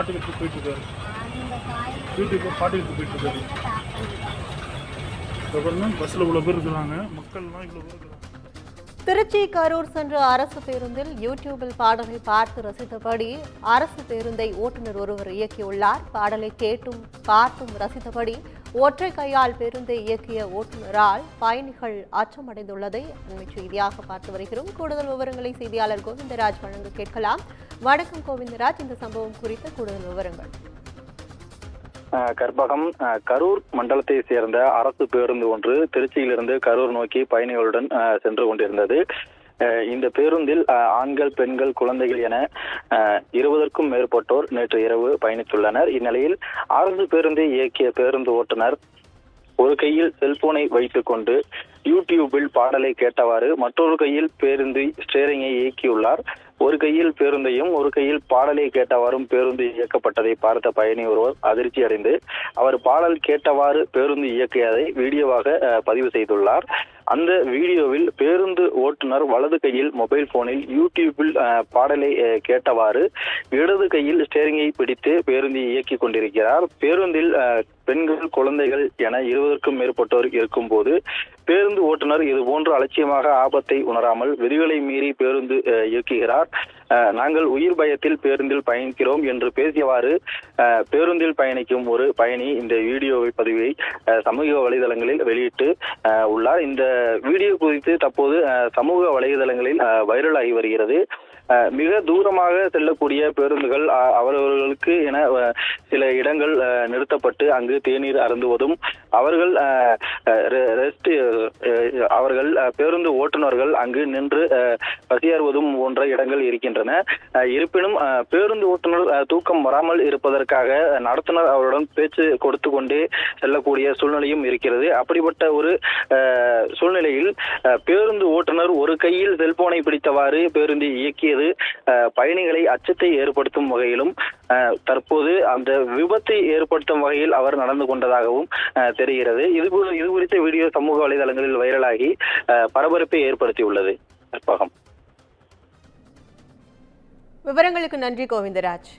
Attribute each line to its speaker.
Speaker 1: பாட்டு விட்டு போயிட்டு இருக்காரு. வீட்டுக்கு பாட்டு விட்டு போயிட்டு இருக்காரு. பஸ்ஸில் இவ்வளோ பேர் இருக்கிறாங்க, மக்கள்லாம் இவ்வளோ பேர் இருக்கிறாங்க.
Speaker 2: திருச்சி கரூர் சென்ற அரசு பேருந்தில் யூடியூபில் பாடலை பார்த்து ரசித்தபடி அரசு பேருந்தை ஓட்டுநர் ஒருவர் இயக்கியுள்ளார். பாடலை கேட்டும் பார்த்தும் ரசித்தபடி ஒற்றை கையால் பேருந்தை இயக்கிய ஓட்டுநரால் பயணிகள் அச்சமடைந்துள்ளதை அண்மை செய்தியாக பார்த்து வருகிறோம். கூடுதல் விவரங்களை செய்தியாளர் கோவிந்தராஜ் வழங்க கேட்கலாம். வணக்கம் கோவிந்தராஜ், இந்த சம்பவம் குறித்த கூடுதல் விவரங்கள்.
Speaker 3: கற்பகம், கரூர் மண்டலத்தை சேர்ந்த அரசு பேருந்து ஒன்று திருச்சியிலிருந்து கரூர் நோக்கி பயணிகளுடன் சென்று கொண்டிருந்தது. இந்த பேருந்தில் ஆண்கள், பெண்கள், குழந்தைகள் என 20க்கும் மேற்பட்டோர் நேற்று இரவு பயணித்துள்ளனர். இந்நிலையில் அரசு பேருந்தை இயக்கிய பேருந்து ஓட்டுநர் ஒரு கையில் செல்போனை வைத்துக் கொண்டு யூடியூபில் பாடலை கேட்டவாறு மற்றொரு கையில் பேருந்து ஸ்டேரிங்கை இயக்கியுள்ளார். ஒரு கையில் பேருந்தையும் ஒரு கையில் பாடலை கேட்டவாறும் பேருந்து இயக்கப்பட்டதை பார்த்த பயணி ஒருவர் அதிர்ச்சி அடைந்து அவர் பாடல் கேட்டவாறு பேருந்து இயக்கியதை வீடியோவாக பதிவு செய்துள்ளார். அந்த வீடியோவில் பேருந்து ஓட்டுநர் வலது கையில் மொபைல் போனில் யூடியூபில் பாடலை கேட்டவாறு இடது கையில் ஸ்டேரிங்கை பிடித்து பேருந்தை இயக்கி கொண்டிருக்கிறார். பேருந்தில் பெண்கள், குழந்தைகள் என 20க்கும் மேற்பட்டோர் இருக்கும் போது பேருந்து ஓட்டுநர் இது போன்று அலட்சியமாக ஆபத்தை உணராமல் விதிகளை மீறி பேருந்து இயக்குகிறார். நாங்கள் உயிர் பயத்தில் பேருந்தில் பயணிக்கிறோம் என்று பேசியவாறு பேருந்தில் பயணிக்கும் ஒரு பயணி இந்த வீடியோவை பதிவை சமூக வலைதளங்களில் வெளியிட்டு உள்ளார். இந்த வீடியோ குறித்து தற்போது சமூக வலைதளங்களில் வைரலாகி வருகிறது. மிக தூரமாக செல்லக்கூடிய பேருந்துகள் அவர்களுக்கு என சில இடங்கள் நிறுத்தப்பட்டு அங்கு தேநீர் அருந்துவதும் அவர்கள் பேருந்து ஓட்டுநர்கள் அங்கு நின்று பசியாறுவதும் போன்ற இடங்கள் இருக்கின்றன. இருப்பினும் பேருந்து ஓட்டுநர் தூக்கம் வராமல் இருப்பதற்காக நடத்துனர் அவருடன் பேச்சு கொடுத்து கொண்டே செல்லக்கூடிய சூழ்நிலையும் இருக்கிறது. அப்படிப்பட்ட ஒரு சூழ்நிலையில் பேருந்து ஓட்டுநர் ஒரு கையில் செல்போனை பிடித்தவாறு பேருந்தை இயக்கியது பயணிகளை அச்சத்தை ஏற்படுத்தும் வகையிலும் தற்போது அந்த விபத்தை ஏற்படுத்தும் வகையில் அவர் நடந்து கொண்டதாகவும் தெரிகிறது. இது குறித்த வீடியோ சமூக வலைதளங்களில் வைரலாகி பரபரப்பை ஏற்படுத்தியுள்ளது.
Speaker 2: விவரங்களுக்கு நன்றி கோவிந்தராஜ்.